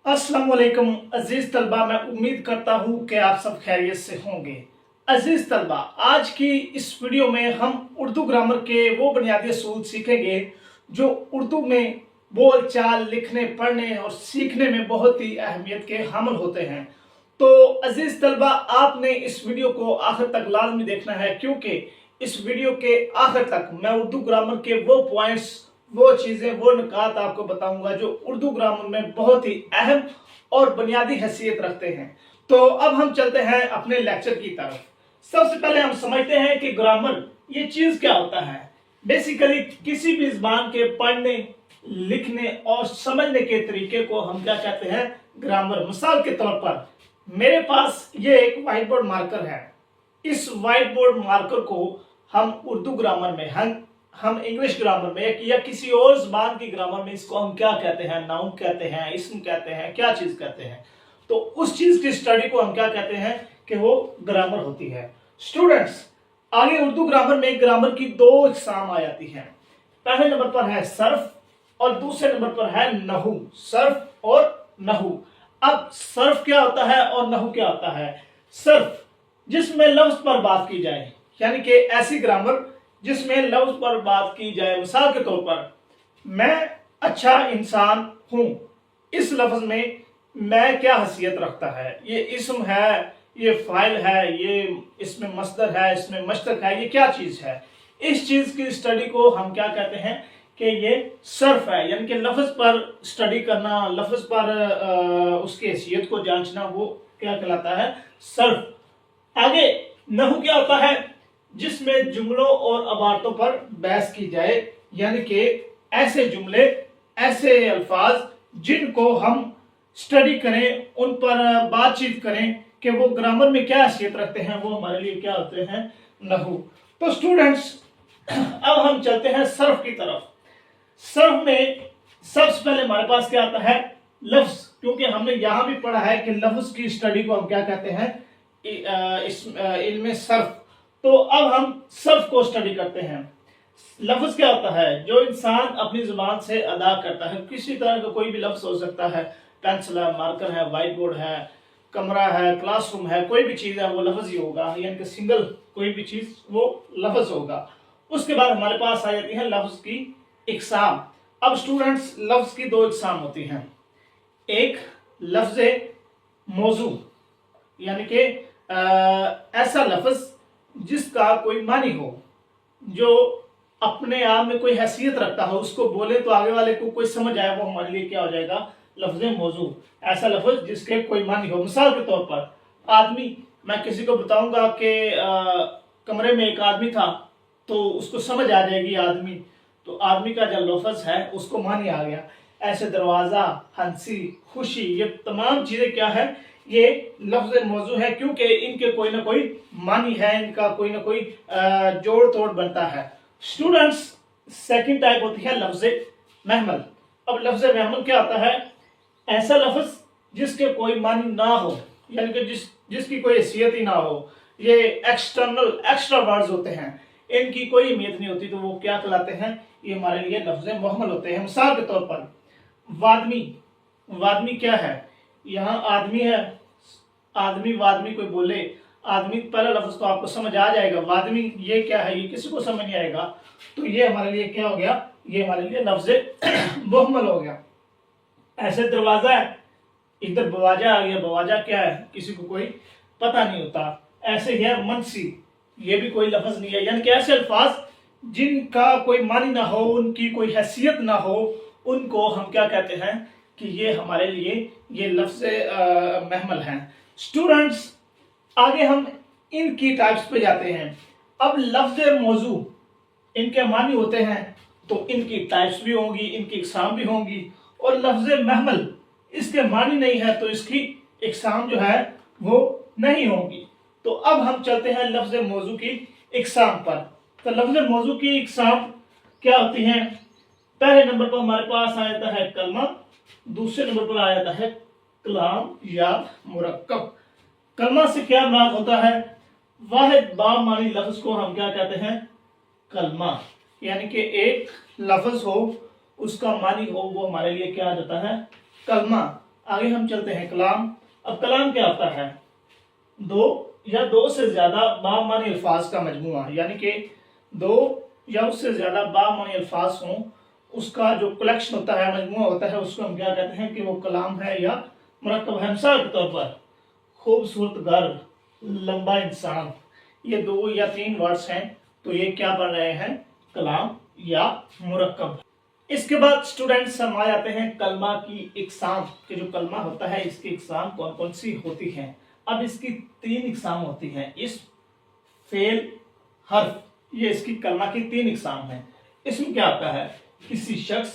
अस्सलाम वालेकुम अजीज तलबा, मैं उम्मीद करता हूँ कि आप सब खैरियत से होंगे। अजीज तलबा, आज की इस वीडियो में हम उर्दू ग्रामर के वो बुनियादी असूल सीखेंगे जो उर्दू में बोल चाल लिखने पढ़ने और सीखने में बहुत ही अहमियत के हामिल होते हैं। तो अजीज तलबा, आपने इस वीडियो को आखिर तक लाजमी देखना है, क्योंकि इस वीडियो के आखिर तक मैं उर्दू ग्रामर के वो पॉइंट्स, वो चीजें, वो निकात आपको बताऊंगा जो उर्दू ग्रामर में बहुत ही अहम और बुनियादी हैसियत रखते हैं। तो अब हम चलते हैं अपने लेक्चर की तरफ। सबसे पहले हम समझते हैं कि ग्रामर ये चीज क्या होता है। बेसिकली किसी भी ज़बान के पढ़ने, लिखने और समझने के तरीके को हम क्या कहते हैं, ग्रामर। मिसाल के तौर पर मेरे पास ये एक व्हाइट बोर्ड मार्कर है। इस व्हाइट बोर्ड मार्कर को हम उर्दू ग्रामर में, हम इंग्लिश ग्रामर में या किसी और ज़बान की ग्रामर में इसको हम क्या कहते हैं, नाउन कहते हैं, इस्म कहते हैं, क्या चीज कहते हैं। तो उस चीज की स्टडी को हम क्या कहते हैं कि वो ग्रामर होती है। स्टूडेंट्स, आगे उर्दू ग्रामर में ग्रामर की दो इकसाम आ जाती हैं। पहले नंबर पर है सर्फ और दूसरे नंबर पर है नहू। सर्फ और नहू। अब सर्फ क्या होता है और नहू क्या होता है। सर्फ जिसमें लफ्ज पर बात की जाए, यानी कि ऐसी ग्रामर जिसमें लफ्ज पर बात की जाए। मिसाल के तौर पर मैं अच्छा इंसान हूं, इस लफ्ज में मैं क्या हैसियत रखता है, ये इस्म है, ये फाइल है, ये इसमें मस्दर है, इसमें मश्तक है, ये क्या चीज है। इस चीज की स्टडी को हम क्या कहते हैं कि ये सर्फ है, यानी कि लफ्ज पर स्टडी करना, लफ्ज पर उसकी हैसियत को जांचना, वो क्या कहलाता है, सर्फ। आगे नहू क्या होता है, जिसमें जुमलों और अबारतों पर बहस की जाए, यानी कि ऐसे जुमले, ऐसे अल्फाज जिनको हम स्टडी करें, उन पर बातचीत करें कि वो ग्रामर में क्या हैसियत रखते हैं, वो हमारे लिए क्या होते हैं, नहू। तो स्टूडेंट्स, अब हम चलते हैं सर्फ की तरफ। सर्फ में सबसे पहले हमारे पास क्या आता है, लफ्ज, क्योंकि हमने यहां भी पढ़ा है कि लफ्ज की स्टडी को हम क्या कहते हैं, इस इल्म सर्फ। तो अब हम सर्फ को स्टडी करते हैं। लफ्ज क्या होता है, जो इंसान अपनी जुबान से अदा करता है। किसी तरह का कोई भी लफ्ज हो सकता है, पेंसिल है, मार्कर है, व्हाइट बोर्ड है, कमरा है, क्लासरूम है, कोई भी चीज है वो लफ्ज ही होगा, यानी कि सिंगल कोई भी चीज वो लफ्ज होगा। उसके बाद हमारे पास आ जाती है लफ्ज की इकसाम। अब स्टूडेंट्स, लफ्ज की दो इकसाम होती हैं। एक लफ्ज मौजू, यानी कि ऐसा लफ्ज जिसका कोई मानी हो, जो अपने आप में कोई हैसियत रखता हो, उसको बोले तो आगे वाले को कोई समझ आए, वो हमारे लिए क्या हो जाएगा, लफ्ज मौजू। ऐसा लफ्ज जिसके कोई मानी हो। मिसाल के तौर पर आदमी, मैं किसी को बताऊंगा कि कमरे में एक आदमी था, तो उसको समझ आ जाएगी आदमी, तो आदमी का जो लफ्ज है उसको मानी आ गया। ऐसे दरवाजा, हंसी, खुशी, ये तमाम चीजें क्या है, ये लफ्ज मौजू है, क्योंकि इनके कोई ना कोई मानी है, इनका कोई ना कोई जोड़ तोड़ बनता है। स्टूडेंट्स, सेकंड टाइप होती है लफ्ज महमल। अब लफ्ज महमल क्या होता है, ऐसा लफ्ज जिसके कोई मानी ना हो, यानी कि जिसकी कोई हैसियत ही ना हो। ये एक्स्ट्रा वर्ड्स होते हैं, इनकी कोई अहमियत नहीं होती, तो वो क्या कहलाते हैं, ये हमारे लिए लफ्ज महमल होते हैं। मिसाल के तौर पर वादमी। वादमी क्या है, यहाँ आदमी है, आदमी वादमी कोई बोले, आदमी पहला लफ्ज तो आपको समझ आ जाएगा, वादमी ये क्या है, ये किसी को समझ नहीं आएगा, तो ये हमारे लिए क्या हो गया, ये हमारे लिए लफ्ज मुहम्मल हो गया। ऐसे दरवाजा है, इधर बवाजा आ गया, बवाजा क्या है किसी को कोई पता नहीं होता। ऐसे ही है मनसी, ये भी कोई लफ्ज नहीं है, यानी कि ऐसे अल्फाज जिनका कोई मानी ना हो, उनकी कोई हैसियत ना हो, उनको हम क्या कहते हैं कि ये हमारे लिए ये लफ्ज महमल हैं। स्टूडेंट्स, आगे हम इनकी टाइप्स पे जाते हैं। अब लफ्ज मौजू, इनके मानी होते हैं, तो इनकी टाइप्स भी होंगी, इनकी इकसाम भी होंगी। और लफ्ज महमल, इसके मानी नहीं है, तो इसकी इकसाम जो है वो नहीं होगी। तो अब हम चलते हैं लफ्ज मौजू की इकसाम पर। तो लफ्ज मौजू की इकसाम क्या होती हैं, पहले नंबर पर हमारे पास आ जाता है कलमा, दूसरे नंबर पर आ जाता है कलाम या मुरक्कब। कलमा से क्या मुराद होता है, वाहिद बामानी लफ्ज को हम क्या कहते हैं, कलमा, यानी कि एक लफ्ज हो, उसका मानी हो, वो हमारे लिए क्या आ जाता है, कलमा। आगे हम चलते हैं कलाम। अब कलाम क्या होता है? दो या दो से ज्यादा बामानी अल्फाज का मजमूआ, यानी कि दो या उससे ज्यादा बामानी अल्फाज हों, उसका जो कलेक्शन होता है, मजमूआ होता है, उसको हम क्या कहते हैं कि वो कलाम है या मुरक्कब है। मिसाल के तौर पर खूबसूरत घर, लंबा इंसान, ये दो या तीन वर्ड्स हैं, तो ये क्या बन रहे हैं? कलाम या मुरक्कब। इसके बाद स्टूडेंट्स हम आ जाते हैं कलमा की इकसाम कि जो कलमा होता है इसकी इकसाम कौन कौन सी होती हैं। अब इसकी तीन इकसाम होती हैं, इस्म, फेल, हर्फ, ये इसकी कलमा की तीन इकसाम हैं। इसमें क्या आता है? किसी शख्स,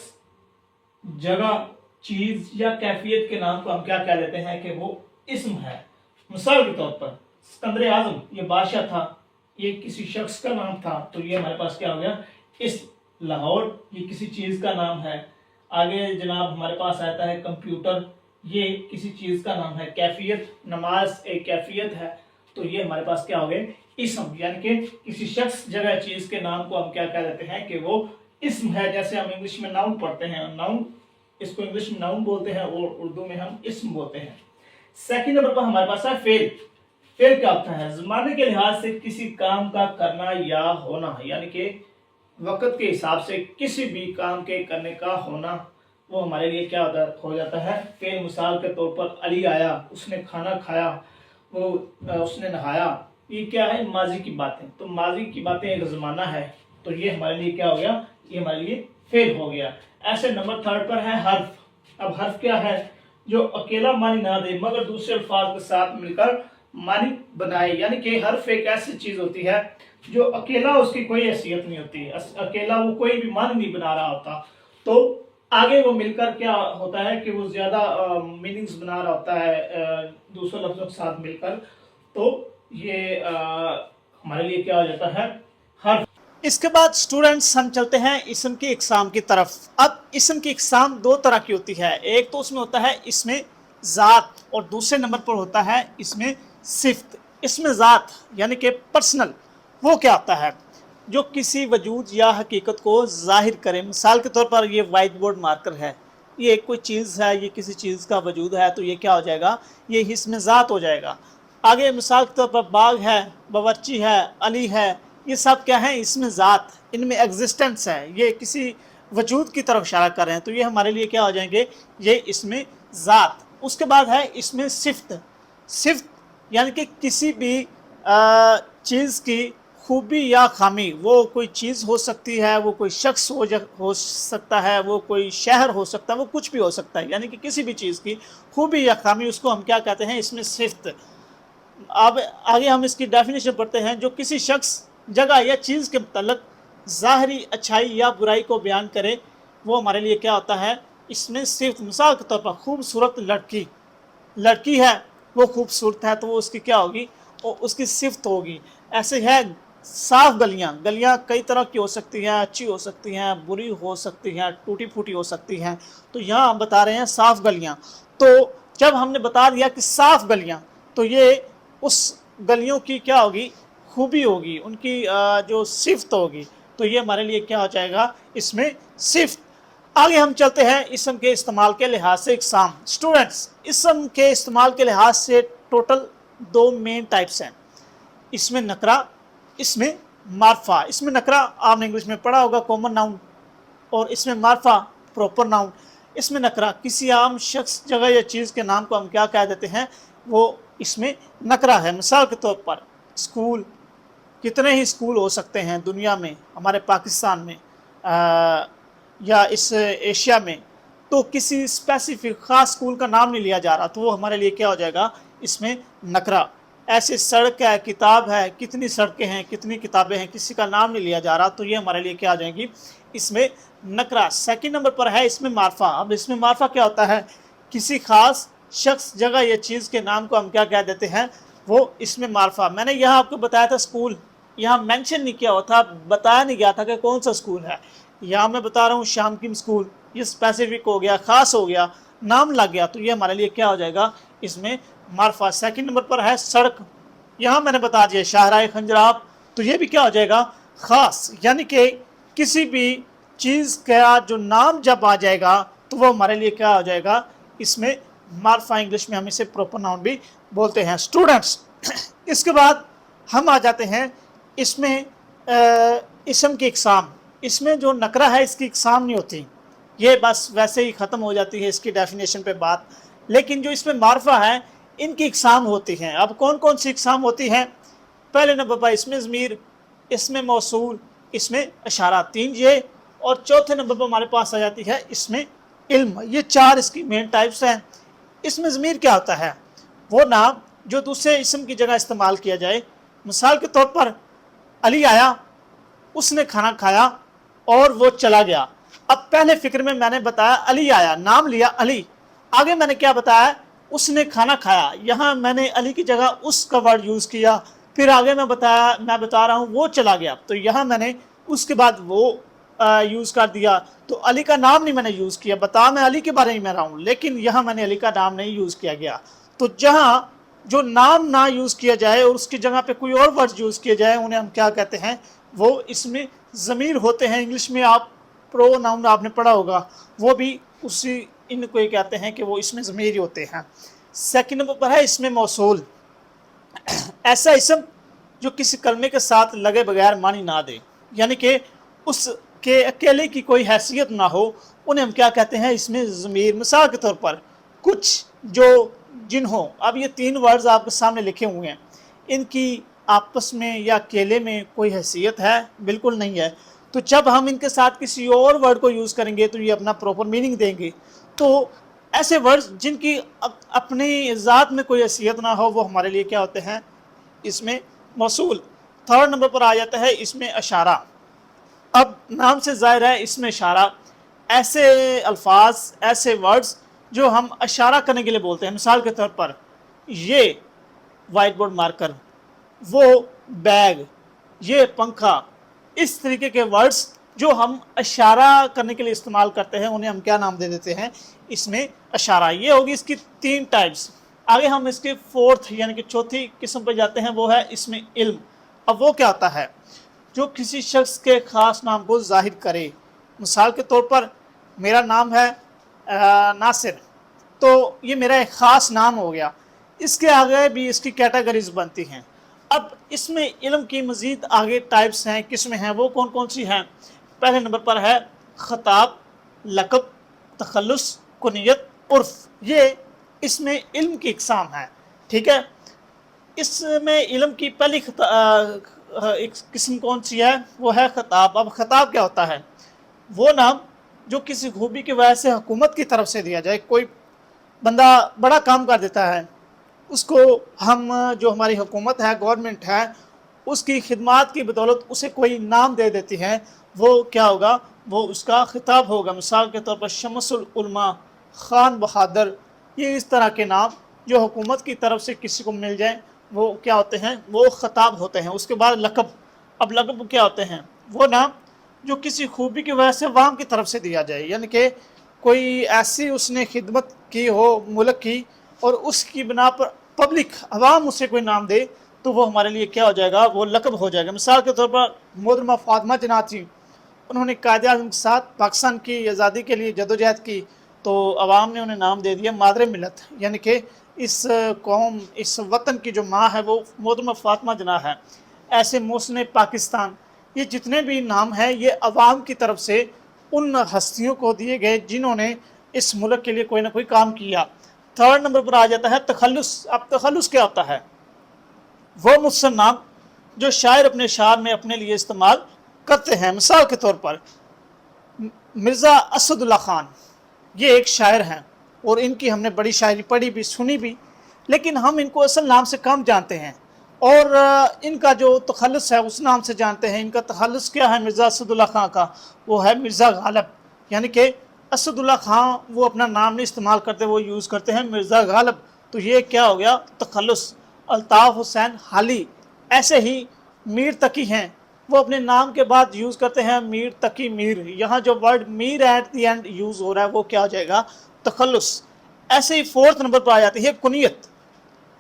जगह, चीज या कैफियत के नाम को हम क्या कह देते हैं कि वो इस्म है। मिसाल के तौर पर सिकंदर आजम, ये बादशाह था, ये किसी शख्स का नाम था, तो ये हमारे पास क्या हो गया? इस्म। लाहौर, ये किसी चीज का नाम है। आगे जनाब हमारे पास आता है कंप्यूटर, ये किसी चीज का नाम है। कैफियत, नमाज एक कैफियत है, तो ये हमारे पास क्या हो गए? इस्म, यानी कि किसी शख्स, जगह, चीज के नाम को हम क्या कह देते हैं कि वो इस्म है। जैसे हम इंग्लिश में नाउन पढ़ते हैं, नाउन, इसको इंग्लिश में नाउन बोलते हैं और उर्दू में हम इस्म बोलते हैं। सेकंड नंबर पर हमारे पास है फेल। फेल क्या होता है? जमाने के लिहाज से किसी काम का करना या होना, यानी कि वक्त के हिसाब से किसी भी काम के करने का होना, वो हमारे लिए क्या हो जाता है? फेल। मिसाल के तौर पर अली आया, उसने खाना खाया, वो उसने नहाया, ये क्या है? माजी की बातें। तो माजी की बातें एक जमाना है, तो ये हमारे लिए क्या हो गया? ये हमारे लिए फेल हो गया। ऐसे नंबर थर्ड पर है हर्फ। अब हर्फ क्या है? जो अकेला मानी ना दे मगर दूसरे अल्फाज के साथ मिलकर मानी बनाए, यानी कि हर्फ एक ऐसी चीज होती है जो अकेला उसकी कोई हैसियत नहीं होती, अकेला वो कोई भी मानी नहीं बना रहा होता, तो आगे वो मिलकर क्या होता है कि वो ज्यादा मीनिंग्स बना रहा होता है दूसरे लफ्जों के साथ मिलकर, तो ये हमारे लिए क्या हो जाता है? हर्फ। इसके बाद स्टूडेंट्स हम चलते हैं इस्म की इकसाम की तरफ। अब इस्म की इकसाम दो तरह की होती है, एक तो उसमें होता है इसमें ज़ात और दूसरे नंबर पर होता है इसमें सिफ्त। इसमें ज़ात यानी कि पर्सनल, वो क्या होता है? जो किसी वजूद या हकीकत को जाहिर करे। मिसाल के तौर पर ये वाइट बोर्ड मार्कर है, ये कोई चीज़ है, ये किसी चीज़ का वजूद है, तो ये क्या हो जाएगा? ये इसमें ज़ात हो जाएगा। आगे मिसाल के तौर पर बाग है, बावर्ची है, अली है, ये सब क्या है? इसमें ज़ात, इनमें एग्जिस्टेंस है, ये किसी वजूद की तरफ इशारा कर रहे हैं, तो ये हमारे लिए क्या हो जाएंगे? ये इसमें ज़ात। उसके बाद है इसमें सिफ्त। सिफ्त यानी कि किसी भी चीज़ की खूबी या खामी, वो कोई चीज़ हो सकती है, वो कोई शख्स हो सकता है, वो कोई शहर हो सकता है, वो कुछ भी हो सकता है, यानी कि किसी भी चीज़ की खूबी या खामी, उसको हम क्या कहते हैं? इसमें सिफ्त। अब आगे हम इसकी डेफिनेशन पढ़ते हैं। जो किसी शख्स, जगह या चीज़ के मतलब ज़ाहरी अच्छाई या बुराई को बयान करे, वो हमारे लिए क्या होता है? इसमें सिर्फ। मिसाल के तौर पर खूबसूरत लड़की, लड़की है वो खूबसूरत है, तो वो उसकी क्या होगी? और उसकी सिफ्त होगी। ऐसे है साफ गलियाँ, गलियाँ कई तरह की हो सकती हैं, अच्छी हो सकती हैं, बुरी हो सकती हैं, टूटी फूटी हो सकती हैं, तो यहाँ हम बता रहे हैं साफ गलियाँ। तो जब हमने बता दिया कि साफ गलियाँ, तो ये उस गलियों की क्या होगी? खूबी होगी, उनकी जो सिफ्त होगी, तो ये हमारे लिए क्या हो जाएगा? इसमें सिफ्त। आगे हम चलते हैं इसम के इस्तेमाल के लिहाज से इकसाम। स्टूडेंट्स, इसम के इस्तेमाल के लिहाज से टोटल दो मेन टाइप्स हैं, इसमें नकरा, इसमें मार्फा। इसमें नकरा आपने इंग्लिश में पढ़ा होगा, कॉमन नाउन, और इसमें मार्फा प्रॉपर नाउन। इसमें नकरा किसी आम शख्स, जगह या चीज़ के नाम को हम क्या कह देते हैं? वो इसमें नकरा है। मिसाल के तौर पर स्कूल, कितने ही स्कूल हो सकते हैं दुनिया में, हमारे पाकिस्तान में या इस एशिया में, तो किसी स्पेसिफिक ख़ास स्कूल का नाम नहीं लिया जा रहा, तो वो हमारे लिए क्या हो जाएगा? इसमें नकरा। ऐसे सड़क है, किताब है, कितनी सड़कें हैं, कितनी किताबें हैं, किसी का नाम नहीं लिया जा रहा, तो ये हमारे लिए क्या आ जाएगी? इसमें नकरा। सेकंड नंबर पर है इसमें मार्फा। अब इसमें मार्फा क्या होता है? किसी खास शख्स, जगह या चीज़ के नाम को हम क्या कह देते हैं? वो इसमें मार्फा। मैंने यहाँ आपको बताया था स्कूल, यहाँ मेंशन नहीं किया हुआ था, बताया नहीं गया था कि कौन सा स्कूल है। यहाँ मैं बता रहा हूँ शामकीम स्कूल, ये स्पेसिफिक हो गया, ख़ास हो गया, नाम लग गया, तो ये हमारे लिए क्या हो जाएगा? इसमें मार्फा। सेकंड नंबर पर है सड़क, यहाँ मैंने बता दिया शाहराह खंजराब, तो ये भी क्या हो जाएगा? ख़ास, यानी कि किसी भी चीज़ का जो नाम जब आ जाएगा तो वो हमारे लिए क्या हो जाएगा? इसमें मार्फा इंग्लिश में हम इसे प्रॉपर नाउन भी बोलते हैं। स्टूडेंट्स, इसके बाद हम आ जाते हैं इसमें इसम की इकसाम। इसमें जो नकरा है इसकी इकसाम नहीं होती, ये बस वैसे ही ख़त्म हो जाती है इसकी डेफिनेशन पे बात। लेकिन जो इसमें मार्फा है इनकी इकसाम होती हैं। अब कौन कौन सी इकसाम होती हैं? पहले नंबर पर इसमें ज़मीर, इसमें मौसूल, इसमें इशारा, 3 ये। और चौथे नंबर पर हमारे पास आ जाती है इसमें इल्म। ये 4 इसकी मेन टाइप्स हैं। इसमें ज़मीर क्या होता है? वो नाम जो दूसरे इसम की जगह इस्तेमाल किया जाए। मिसाल के तौर पर अली आया, उसने खाना खाया और वो चला गया। अब पहले फिक्र में मैंने बताया अली आया, नाम लिया अली, आगे मैंने क्या बताया? उसने खाना खाया। यहाँ मैंने अली की जगह उसका वर्ड यूज़ किया। फिर आगे मैं बता रहा हूँ वो चला गया, तो यहाँ मैंने उसके बाद वो यूज़ कर दिया। तो अली का नाम नहीं मैंने यूज़ किया, बता मैं अली के बारे में रहा हूँ, लेकिन यहाँ मैंने अली का नाम नहीं यूज़ किया गया। तो जहाँ जो नाम ना यूज़ किया जाए और उसकी जगह पे कोई और वर्ड यूज़ किया जाए, उन्हें हम क्या कहते हैं? वो इसमें ज़मीर होते हैं। इंग्लिश में आप प्रोनाउन आपने पढ़ा होगा, वो भी उसी इनको ये कहते हैं कि वो इसमें ज़मीर ही होते हैं। सेकंड नंबर पर है इसमें मौसूल। ऐसा इसम जो किसी कलमे के साथ लगे बगैर मानी ना दे, यानी कि उसके अकेले की कोई हैसियत ना हो, उन्हें हम क्या कहते हैं? इसमें ज़मीर। मिसाल के तौर पर कुछ जो जिन्हों, अब ये 3 वर्ड्स आपके सामने लिखे हुए हैं, इनकी आपस में या अकेले में कोई हैसियत है? बिल्कुल नहीं है। तो जब हम इनके साथ किसी और वर्ड को यूज़ करेंगे तो ये अपना प्रॉपर मीनिंग देंगे। तो ऐसे वर्ड्स जिनकी अपनी ज़ात में कोई हैसियत ना हो, वो हमारे लिए क्या होते हैं? इसमें मौसूल। थर्ड नंबर पर आ जाता है इसमें इशारा। अब नाम से ज़ाहिर है इसमें इशारा, ऐसे अल्फाज, ऐसे वर्ड्स जो हम इशारा करने के लिए बोलते हैं। मिसाल के तौर पर ये वाइट बोर्ड मार्कर, वो बैग, ये पंखा, इस तरीके के वर्ड्स जो हम इशारा करने के लिए इस्तेमाल करते हैं, उन्हें हम क्या नाम दे देते हैं? इसमें इशारा। ये होगी इसकी 3 टाइप्स। आगे हम इसके 4th यानी कि चौथी किस्म पर जाते हैं, वो है इसमें इल्म। अब वो क्या होता है? जो किसी शख्स के ख़ास नाम को जाहिर करे। मिसाल के तौर पर मेरा नाम है नासिर, तो ये मेरा एक ख़ास नाम हो गया। इसके आगे भी इसकी कैटेगरीज बनती हैं। अब इसमें इल्म की मज़ीद आगे टाइप्स हैं, किस्में हैं, वो कौन कौन सी हैं? पहले नंबर पर है ख़ताब, लक़ब, तखल्लुस, कुनियत, उर्फ़। ये इसमें इल्म की इक़साम है। ठीक है, इसमें इल्म की पहली एक किस्म कौन सी है? वो है ख़ताब। अब ख़ताब क्या होता है? वो नाम जो किसी खूबी की वजह से हुकूमत की तरफ से दिया जाए। कोई बंदा बड़ा काम कर देता है, उसको हम जो हमारी हुकूमत है, गवर्नमेंट है, उसकी खिदमात की बदौलत उसे कोई नाम दे देती है, वो क्या होगा? वो उसका खिताब होगा। मिसाल के तौर पर शमसुल उलमा, खान बहादुर, ये इस तरह के नाम जो हुकूमत की तरफ से किसी को मिल जाए, वो क्या होते हैं? वो खिताब होते हैं। उसके बाद लक़ब। अब लक़ब क्या होते हैं? वो नाम जो किसी खूबी की वजह से अवाम की तरफ से दिया जाए, यानी कि कोई ऐसी उसने खिदमत की हो मुल्क की, और उसकी बिना पर पब्लिक अवाम उसे कोई नाम दे, तो वो हमारे लिए क्या हो जाएगा? वो लक़ब हो जाएगा। मिसाल के तौर पर मोहतरमा फ़ातिमा जिन्ना थी, उन्होंने कायदे आज़म के साथ पाकिस्तान की आज़ादी के लिए जदोजहद की, तो अवाम ने उन्हें नाम दे दिया मादर मिलत, यानी कि इस कौम, इस वतन की जो माँ है वो मोहतरमा फ़ातिमा जिन्ना है। ऐसे मोहसिन पाकिस्तान, ये जितने भी नाम हैं, ये अवाम की तरफ से उन हस्तियों को दिए गए जिन्होंने इस मुल्क के लिए कोई ना कोई काम किया। थर्ड नंबर पर आ जाता है तखल्लुस। अब तखल्लुस क्या होता है? वो मुख्तसर नाम जो शायर अपने शार में अपने लिए इस्तेमाल करते हैं। मिसाल के तौर पर मिर्ज़ा असदुल्ला ख़ान, ये एक शायर हैं और इनकी हमने बड़ी शायरी पढ़ी भी, सुनी भी, लेकिन हम इनको असल नाम से कम जानते हैं और इनका जो तखल्लुस है उस नाम से जानते हैं। इनका तखल्लुस क्या है मिर्ज़ा असदुल्ला ख़ान का? वो है मिर्ज़ा गालिब, यानी कि असदुल्ला ख़ान वो अपना नाम नहीं इस्तेमाल करते, वो यूज़ करते हैं मिर्ज़ा गालिब। तो ये क्या हो गया? तखल्लुस। अल्ताफ़ हुसैन हाली, ऐसे ही मीर तकी हैं, वो अपने नाम के बाद यूज़ करते हैं मीर तकी मीर। यहाँ जो word Mir at the end use हो रहा है वो क्या हो जाएगा? तखल्लुस। ऐसे ही 4th नंबर पर आ जाती है कुनियत।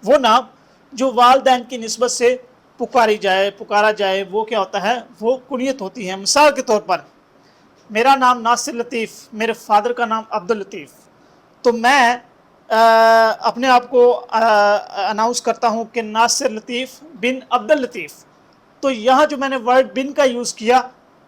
वो नाम जो वालिदैन की निस्बत से पुकारा जाए, वो क्या होता है? वो कुनियत होती है। मिसाल के तौर पर मेरा नाम नासिर लतीफ़, मेरे फादर का नाम अब्दुल लतीफ़, तो मैं अपने आप को अनाउंस करता हूँ कि नासिर लतीफ़ बिन अब्दुल लतीफ़। तो यहाँ जो मैंने वर्ड बिन का यूज़ किया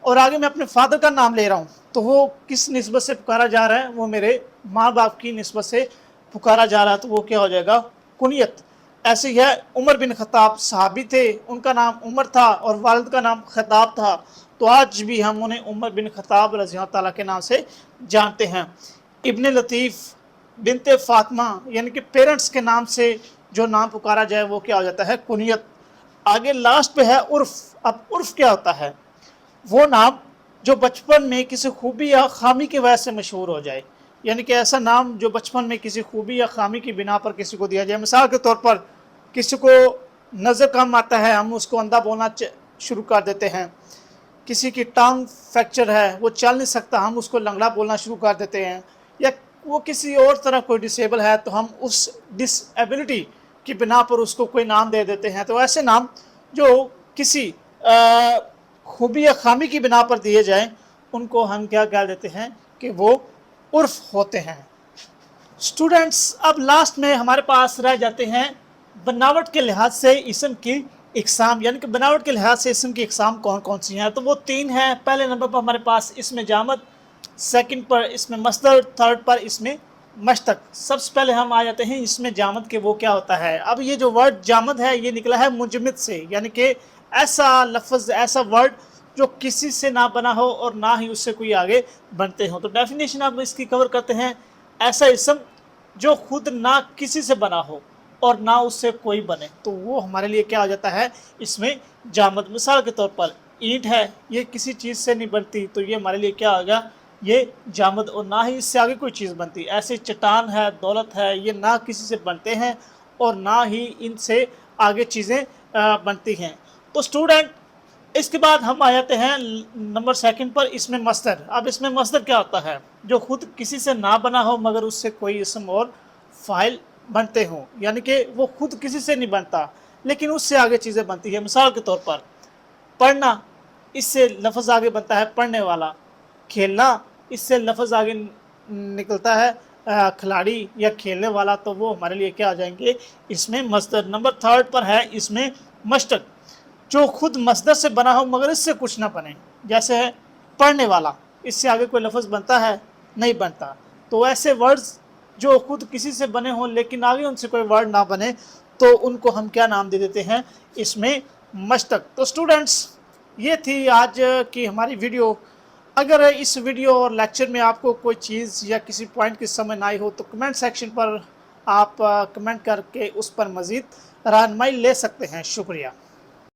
और आगे मैं अपने फादर का नाम ले रहा हूँ, तो वो किस निस्बत से पुकारा जा रहा है, वो मेरे माँ बाप की निस्बत से पुकारा जा रहा है, तो वो क्या हो जाएगा, कुनियत। ऐसे ही है उमर बिन खत्ताब, सहाबी थे, उनका नाम उमर था और वालिद का नाम खत्ताब था, तो आज भी हम उन्हें उमर बिन खत्ताब रज़ी अल्लाह ताला के नाम से जानते हैं। इब्न लतीफ़ बिनते फातिमा, यानी कि पेरेंट्स के नाम से जो नाम पुकारा जाए वो क्या हो जाता है, कुनियत। आगे लास्ट पे है उर्फ। अब उर्फ क्या होता है, वो नाम जो बचपन में किसी खूबी या खामी की वजह से मशहूर हो जाए, यानी कि ऐसा नाम जो बचपन में किसी खूबी या खामी की बिना पर किसी को दिया जाए। मिसाल के तौर पर किसी को नज़र कम आता है, हम उसको अंधा बोलना शुरू कर देते हैं। किसी की टांग फ्रैक्चर है, वो चल नहीं सकता, हम उसको लंगड़ा बोलना शुरू कर देते हैं। या वो किसी और तरह कोई डिसेबल है तो हम उस डिसेबिलिटी की बिना पर उसको कोई नाम दे देते हैं। तो ऐसे नाम जो किसी खूबी या खामी की बिना पर दिए जाएं, उनको हम क्या कह देते हैं कि वो उर्फ होते हैं। स्टूडेंट्स, अब लास्ट में हमारे पास रह जाते हैं बनावट के लिहाज से इसम की इकसाम, यानी कि बनावट के लिहाज से इसम की इकसाम कौन कौन सी हैं। तो वो 3 हैं। पहले नंबर पर हमारे पास इसमें जामद, सेकंड पर इसमें मस्दर, थर्ड पर इसमें मश्तक। सबसे पहले हम आ जाते हैं इसमें जामद के, वो क्या होता है। अब ये जो वर्ड जामद है ये निकला है मुजमिद से, यानी कि ऐसा लफ्ज़, ऐसा वर्ड जो किसी से ना बना हो और ना ही उससे कोई आगे बनते हो। तो डेफिनेशन अब इसकी कवर करते हैं। ऐसा इसम जो खुद ना किसी से बना हो और ना उससे कोई बने, तो वो हमारे लिए क्या हो जाता है, इसमें जामद। मिसाल के तौर पर ईंट है, ये किसी चीज़ से नहीं बनती, तो ये हमारे लिए क्या होगा, ये जामद, और ना ही इससे आगे कोई चीज़ बनती। ऐसे चट्टान है, दौलत है, ये ना किसी से बनते हैं और ना ही इनसे आगे चीज़ें बनती हैं। तो स्टूडेंट, इसके बाद हम आ जाते हैं नंबर सेकंड पर, इसमें मस्दर। अब इसमें मस्दर क्या होता है, जो खुद किसी से ना बना हो मगर उससे कोई इसम और फाइल बनते हों, यानी कि वो खुद किसी से नहीं बनता लेकिन उससे आगे चीज़ें बनती है। मिसाल के तौर पर पढ़ना, इससे लफ्ज़ आगे बनता है पढ़ने वाला। खेलना, इससे लफ्ज़ आगे निकलता है खिलाड़ी या खेलने वाला, तो वो हमारे लिए क्या आ जाएंगे, इसमें मस्दर। नंबर थर्ड पर है इसमें मश्तक, जो खुद मस्दर से बना हो मगर इससे कुछ ना बने। जैसे है पढ़ने वाला, इससे आगे कोई लफ्ज़ बनता है, नहीं बनता। तो ऐसे वर्ड्स जो खुद किसी से बने हों लेकिन आगे उनसे कोई वर्ड ना बने, तो उनको हम क्या नाम दे देते हैं, इसमें मश्तक। तो स्टूडेंट्स, ये थी आज की हमारी वीडियो। अगर इस वीडियो और लेक्चर में आपको कोई चीज़ या किसी पॉइंट की समझ ना आई हो तो कमेंट सेक्शन पर आप कमेंट करके उस पर मज़ीद रहनुमाई ले सकते हैं। शुक्रिया।